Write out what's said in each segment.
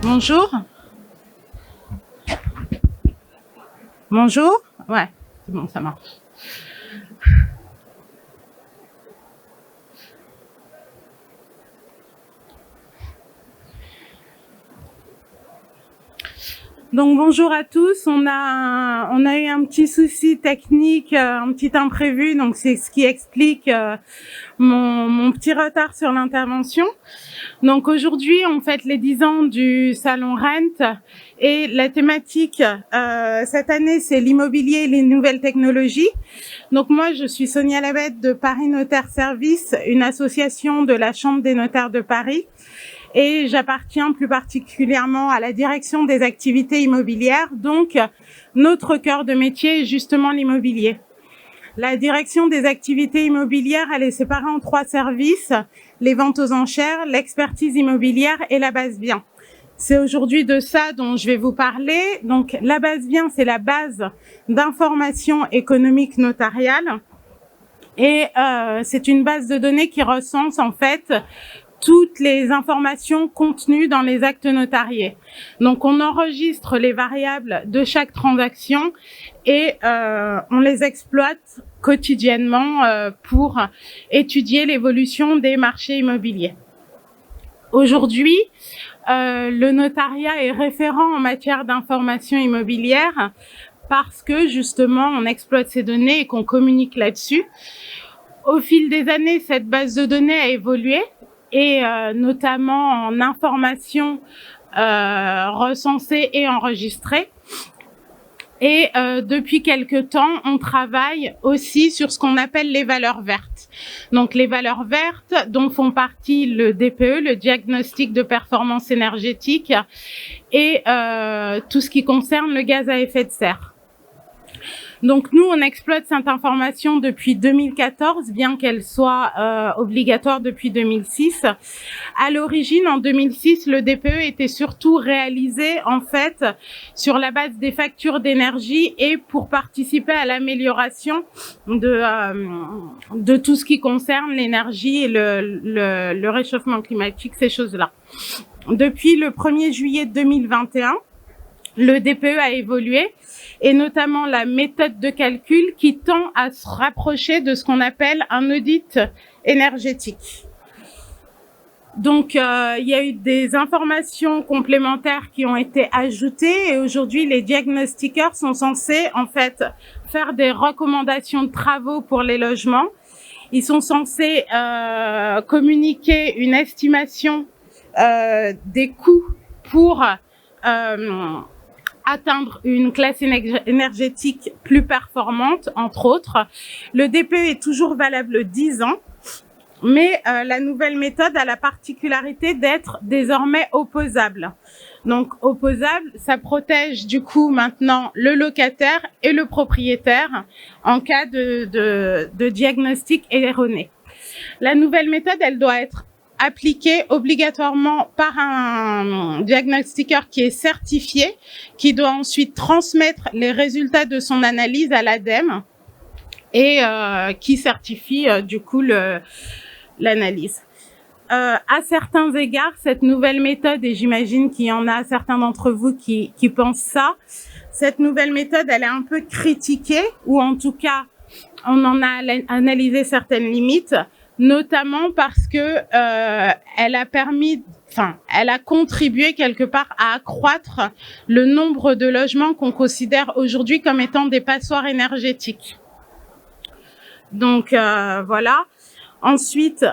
Bonjour. Bonjour. Ouais, c'est bon, ça marche. Donc bonjour à tous, on a eu un petit souci technique, un petit imprévu, donc c'est ce qui explique mon petit retard sur l'intervention. Donc aujourd'hui on fête les 10 ans du salon Rent et la thématique cette année c'est l'immobilier et les nouvelles technologies. Donc moi je suis Sonia Labette de Paris Notaire Service, une association de la Chambre des notaires de Paris. Et j'appartiens plus particulièrement à la direction des activités immobilières. Donc, notre cœur de métier est justement l'immobilier. La direction des activités immobilières, elle est séparée en 3 services, les ventes aux enchères, l'expertise immobilière et la base biens. C'est aujourd'hui de ça dont je vais vous parler. Donc, la base biens, c'est la base d'information économique notariale. Et c'est une base de données qui recense en fait toutes les informations contenues dans les actes notariés. Donc, on enregistre les variables de chaque transaction et on les exploite quotidiennement pour étudier l'évolution des marchés immobiliers. Aujourd'hui, le notariat est référent en matière d'information immobilière parce que, justement, on exploite ces données et qu'on communique là-dessus. Au fil des années, cette base de données a évolué et notamment en informations recensées et enregistrées. Et depuis quelque temps, on travaille aussi sur ce qu'on appelle les valeurs vertes. Donc les valeurs vertes dont font partie le DPE, le diagnostic de performance énergétique, et tout ce qui concerne le gaz à effet de serre. Donc nous, on exploite cette information depuis 2014, bien qu'elle soit obligatoire depuis 2006. À l'origine, en 2006, le DPE était surtout réalisé en fait sur la base des factures d'énergie et pour participer à l'amélioration de tout ce qui concerne l'énergie et le réchauffement climatique, ces choses-là. Depuis le 1er juillet 2021, le DPE a évolué et notamment la méthode de calcul qui tend à se rapprocher de ce qu'on appelle un audit énergétique. Donc, il y a eu des informations complémentaires qui ont été ajoutées et aujourd'hui, les diagnostiqueurs sont censés, en fait, faire des recommandations de travaux pour les logements. Ils sont censés communiquer une estimation des coûts pour atteindre une classe énergétique plus performante, entre autres. Le DPE est toujours valable 10 ans, mais la nouvelle méthode a la particularité d'être désormais opposable. Donc, opposable, ça protège du coup maintenant le locataire et le propriétaire en cas de diagnostic erroné. La nouvelle méthode, elle doit être appliqué obligatoirement par un diagnostiqueur qui est certifié, qui doit ensuite transmettre les résultats de son analyse à l'ADEME et qui certifie du coup l'analyse. À certains égards, cette nouvelle méthode, et j'imagine qu'il y en a certains d'entre vous qui pensent ça, cette nouvelle méthode, elle est un peu critiquée, ou en tout cas, on en a analysé certaines limites, notamment parce que elle a contribué quelque part à accroître le nombre de logements qu'on considère aujourd'hui comme étant des passoires énergétiques. Donc voilà. Ensuite,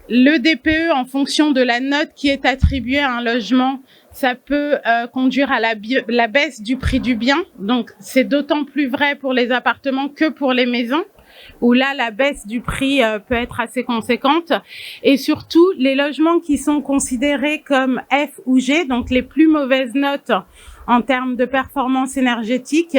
le DPE, en fonction de la note qui est attribuée à un logement, ça peut conduire à la baisse du prix du bien. Donc c'est d'autant plus vrai pour les appartements que pour les maisons, où là, la baisse du prix peut être assez conséquente. Et surtout, les logements qui sont considérés comme F ou G, donc les plus mauvaises notes en termes de performance énergétique,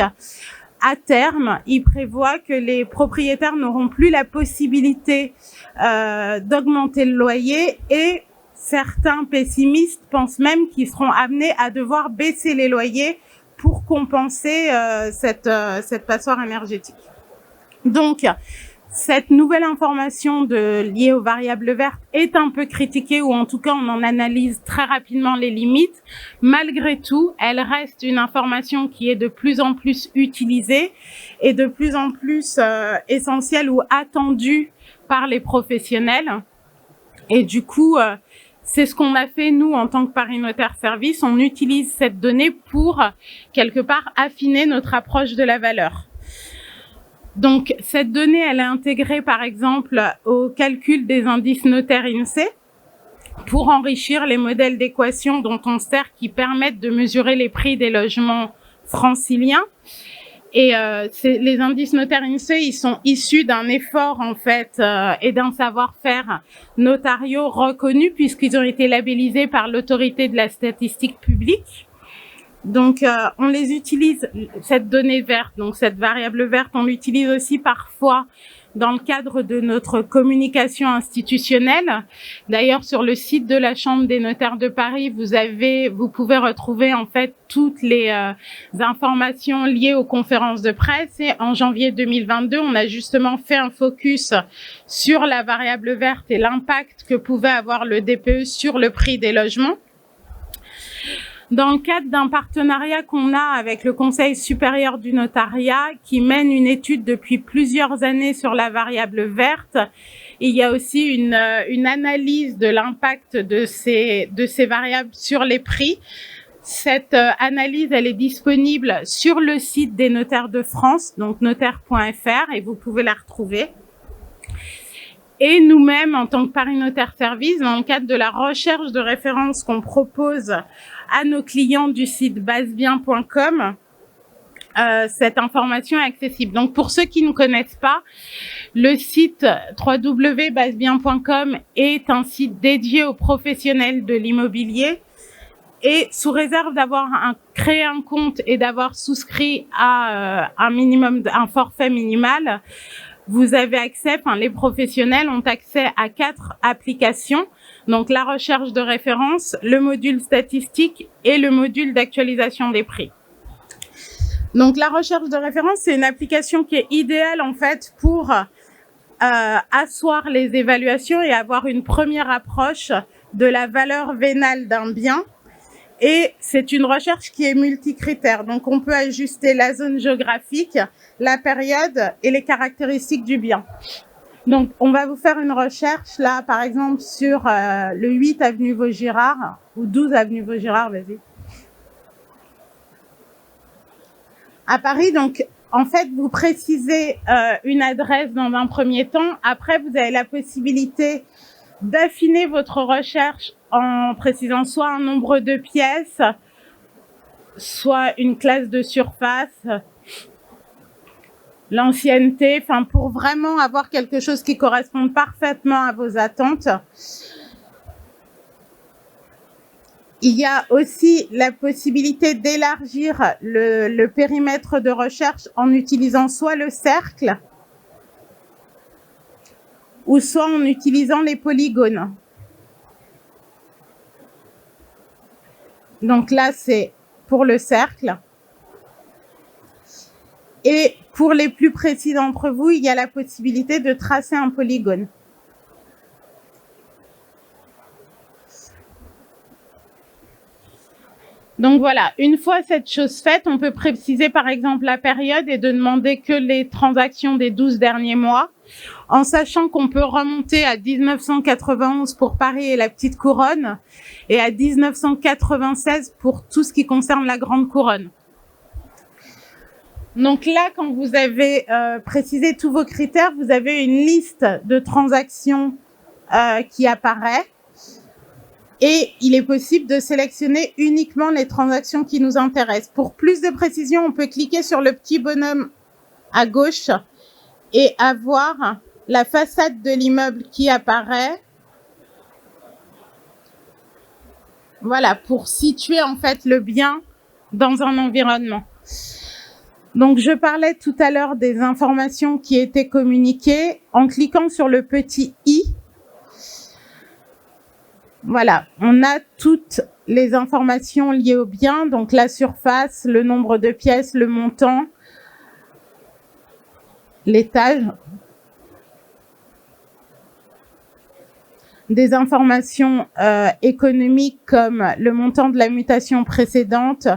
à terme, il prévoit que les propriétaires n'auront plus la possibilité d'augmenter le loyer et certains pessimistes pensent même qu'ils seront amenés à devoir baisser les loyers pour compenser cette passoire énergétique. Donc, Cette nouvelle information liée aux variables vertes est un peu critiquée, ou en tout cas on en analyse très rapidement les limites. Malgré tout, elle reste une information qui est de plus en plus utilisée et de plus en plus essentielle ou attendue par les professionnels. Et du coup, c'est ce qu'on a fait, nous, en tant que Paris Notaire Service. On utilise cette donnée pour, quelque part, affiner notre approche de la valeur. Donc, cette donnée, elle est intégrée, par exemple, au calcul des indices notaires INSEE pour enrichir les modèles d'équation dont on sert, qui permettent de mesurer les prix des logements franciliens. Et les indices notaires INSEE, ils sont issus d'un effort, en fait, et d'un savoir-faire notariaux reconnus, puisqu'ils ont été labellisés par l'autorité de la statistique publique. Donc, on les utilise, cette donnée verte, donc cette variable verte, on l'utilise aussi parfois dans le cadre de notre communication institutionnelle. D'ailleurs, sur le site de la Chambre des notaires de Paris, vous pouvez retrouver en fait toutes les informations liées aux conférences de presse. Et en janvier 2022, on a justement fait un focus sur la variable verte et l'impact que pouvait avoir le DPE sur le prix des logements. Dans le cadre d'un partenariat qu'on a avec le Conseil supérieur du notariat, qui mène une étude depuis plusieurs années sur la variable verte, il y a aussi une analyse de l'impact de ces variables sur les prix. Cette analyse, elle est disponible sur le site des notaires de France, donc notaire.fr, et vous pouvez la retrouver. Et nous-mêmes, en tant que Paris Notaire Service, dans le cadre de la recherche de référence qu'on propose à nos clients du site basebien.com, cette information est accessible. Donc, pour ceux qui ne connaissent pas, le site www.basebien.com est un site dédié aux professionnels de l'immobilier. Et sous réserve d'avoir créé un compte et d'avoir souscrit à un forfait minimal, vous avez accès, les professionnels ont accès à 4 applications. Donc, la recherche de référence, le module statistique et le module d'actualisation des prix. Donc, la recherche de référence, c'est une application qui est idéale, en fait, pour asseoir les évaluations et avoir une première approche de la valeur vénale d'un bien. Et c'est une recherche qui est multicritère. Donc, on peut ajuster la zone géographique, la période et les caractéristiques du bien. Donc, on va vous faire une recherche, là, par exemple, sur le 8 avenue Vaugirard, ou 12 avenue Vaugirard, vas-y. À Paris, donc, en fait, vous précisez une adresse dans un premier temps. Après, vous avez la possibilité d'affiner votre recherche en précisant soit un nombre de pièces, soit une classe de surface, l'ancienneté, pour vraiment avoir quelque chose qui corresponde parfaitement à vos attentes. Il y a aussi la possibilité d'élargir le périmètre de recherche en utilisant soit le cercle, ou soit en utilisant les polygones. Donc là, c'est pour le cercle. Et pour les plus précis d'entre vous, il y a la possibilité de tracer un polygone. Donc voilà, une fois cette chose faite, on peut préciser par exemple la période et de demander que les transactions des 12 derniers mois, en sachant qu'on peut remonter à 1991 pour Paris et la Petite Couronne et à 1996 pour tout ce qui concerne la Grande Couronne. Donc là, quand vous avez précisé tous vos critères, vous avez une liste de transactions qui apparaît. Et il est possible de sélectionner uniquement les transactions qui nous intéressent. Pour plus de précision, on peut cliquer sur le petit bonhomme à gauche et avoir la façade de l'immeuble qui apparaît. Voilà, pour situer en fait le bien dans un environnement. Donc, je parlais tout à l'heure des informations qui étaient communiquées. En cliquant sur le petit i, voilà, on a toutes les informations liées au bien, donc la surface, le nombre de pièces, le montant, l'étage. des informations économiques comme le montant de la mutation précédente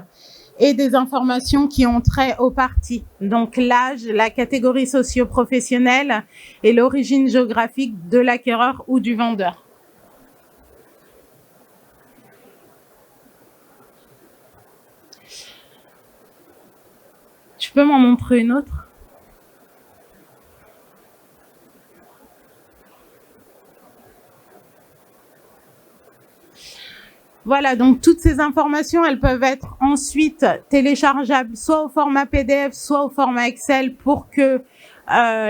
et des informations qui ont trait aux parties, donc l'âge, la catégorie socio-professionnelle et l'origine géographique de l'acquéreur ou du vendeur. Tu peux m'en montrer une autre ? Voilà, donc toutes ces informations, elles peuvent être ensuite téléchargeables soit au format PDF, soit au format Excel pour que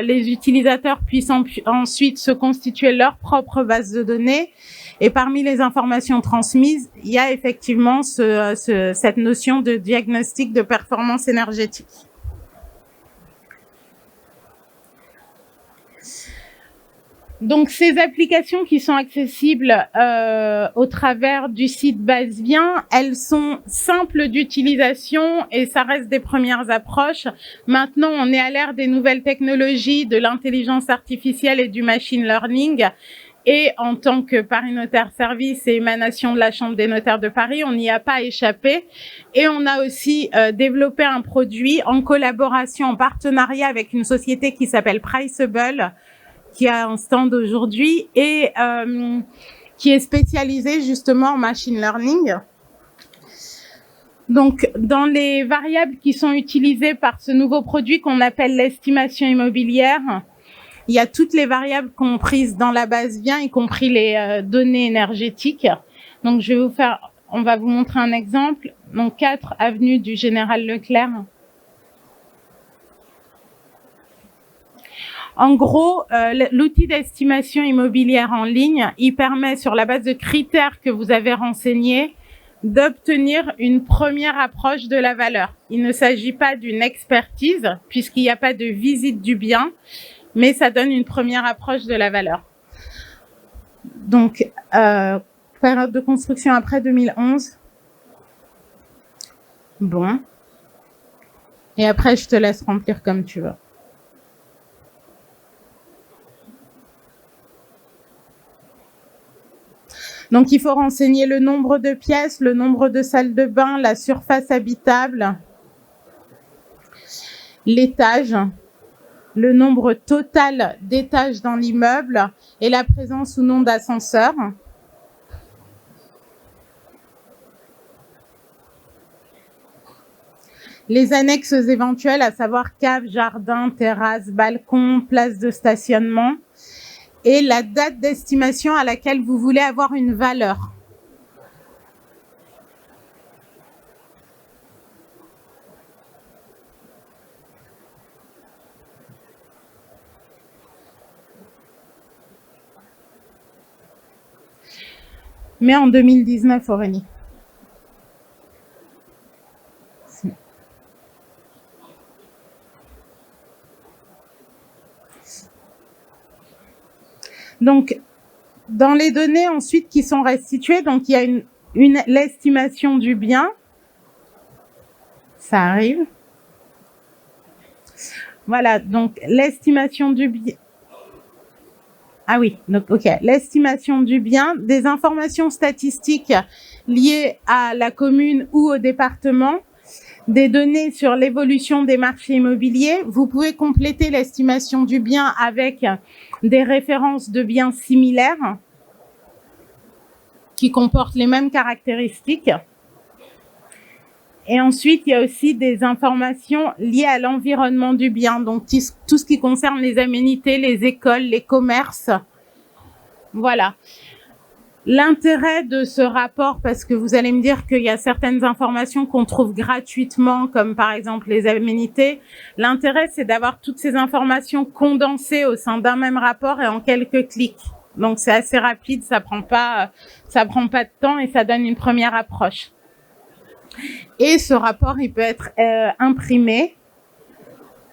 les utilisateurs puissent ensuite se constituer leur propre base de données. Et parmi les informations transmises, il y a effectivement cette notion de diagnostic de performance énergétique. Donc, ces applications qui sont accessibles au travers du site Basevient, elles sont simples d'utilisation et ça reste des premières approches. Maintenant, on est à l'ère des nouvelles technologies, de l'intelligence artificielle et du machine learning. Et en tant que Paris Notaire Service et émanation de la Chambre des notaires de Paris, on n'y a pas échappé. Et on a aussi développé un produit en collaboration, en partenariat avec une société qui s'appelle Priceable, qui a un stand aujourd'hui et qui est spécialisé justement en machine learning. Donc, dans les variables qui sont utilisées par ce nouveau produit qu'on appelle l'estimation immobilière, il y a toutes les variables comprises dans la base Vient, y compris les données énergétiques. Donc, on va vous montrer un exemple. Donc, 4 avenue du Général Leclerc. En gros, l'outil d'estimation immobilière en ligne, il permet, sur la base de critères que vous avez renseignés, d'obtenir une première approche de la valeur. Il ne s'agit pas d'une expertise, puisqu'il n'y a pas de visite du bien, mais ça donne une première approche de la valeur. Donc, période de construction après 2011. Bon. Et après, je te laisse remplir comme tu veux. Donc, il faut renseigner le nombre de pièces, le nombre de salles de bain, la surface habitable, l'étage, le nombre total d'étages dans l'immeuble et la présence ou non d'ascenseur. Les annexes éventuelles, à savoir cave, jardin, terrasse, balcon, place de stationnement. Et la date d'estimation à laquelle vous voulez avoir une valeur. Mais en 2019, Aurélie. Donc, dans les données ensuite qui sont restituées, donc il y a l'estimation du bien. Ça arrive. Voilà, donc l'estimation du bien. Ah oui, donc ok. L'estimation du bien, des informations statistiques liées à la commune ou au département, des données sur l'évolution des marchés immobiliers. Vous pouvez compléter l'estimation du bien avec des références de biens similaires qui comportent les mêmes caractéristiques. Et ensuite, il y a aussi des informations liées à l'environnement du bien, donc tout ce qui concerne les aménités, les écoles, les commerces. Voilà. L'intérêt de ce rapport, parce que vous allez me dire qu'il y a certaines informations qu'on trouve gratuitement, comme par exemple les aménités. L'intérêt, c'est d'avoir toutes ces informations condensées au sein d'un même rapport et en quelques clics. Donc, c'est assez rapide, ça prend pas de temps et ça donne une première approche. Et ce rapport, il peut être imprimé.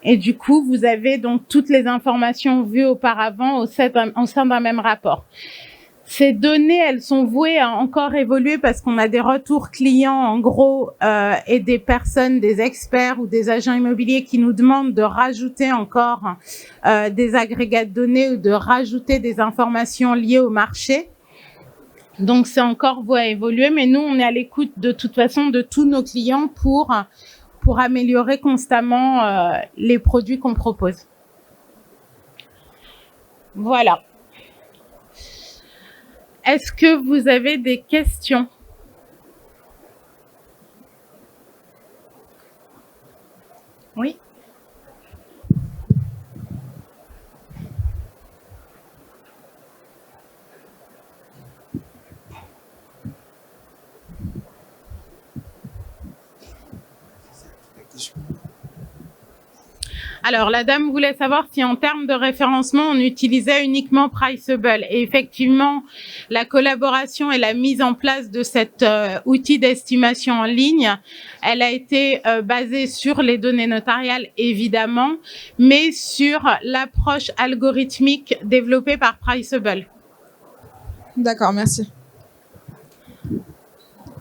Et du coup, vous avez donc toutes les informations vues auparavant au sein d'un même rapport. Ces données, elles sont vouées à encore évoluer parce qu'on a des retours clients, en gros, et des personnes, des experts ou des agents immobiliers qui nous demandent de rajouter encore des agrégats de données ou de rajouter des informations liées au marché. Donc, c'est encore voie à évoluer, mais nous, on est à l'écoute de toute façon de tous nos clients pour améliorer constamment les produits qu'on propose. Voilà. Est-ce que vous avez des questions? Oui. Alors, la dame voulait savoir si en termes de référencement, on utilisait uniquement Priceable. Et effectivement, la collaboration et la mise en place de cet outil d'estimation en ligne, elle a été basée sur les données notariales, évidemment, mais sur l'approche algorithmique développée par Priceable. D'accord, merci.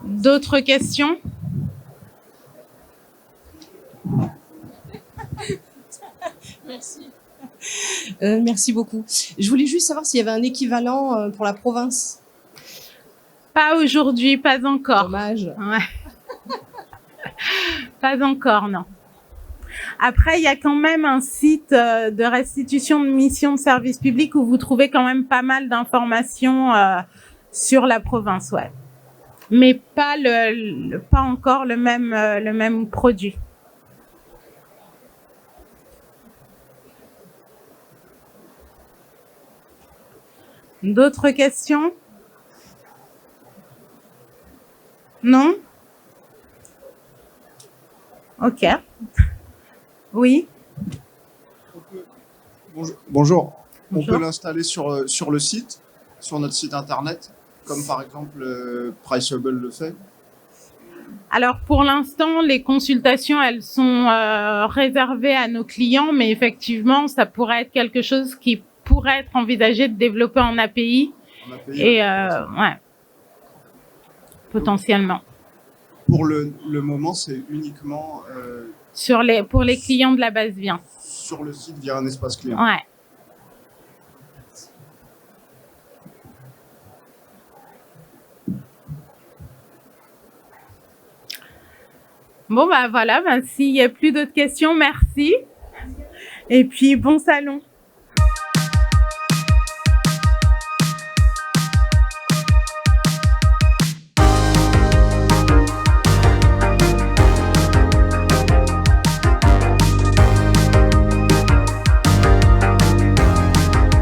D'autres questions? Merci. Merci beaucoup. Je voulais juste savoir s'il y avait un équivalent pour la province. Pas aujourd'hui, pas encore. Dommage. Ouais. Pas encore, non. Après, il y a quand même un site de restitution de mission de service public où vous trouvez quand même pas mal d'informations sur la province, ouais. Mais pas pas encore le même produit. D'autres questions? Non? Ok. Oui. Bonjour. On Bonjour. peut l'installer sur le site, sur notre site internet, comme par exemple Priceable le fait. Alors pour l'instant, les consultations, elles sont réservées à nos clients, mais effectivement, ça pourrait être quelque chose qui pourrait être envisagé de développer en API. Et ouais, potentiellement. Pour le moment, c'est uniquement Pour les clients de la base Vien. sur le site via un espace client. Ouais. Bon, bah voilà, s'il n'y a plus d'autres questions, merci. Et puis, bon salon.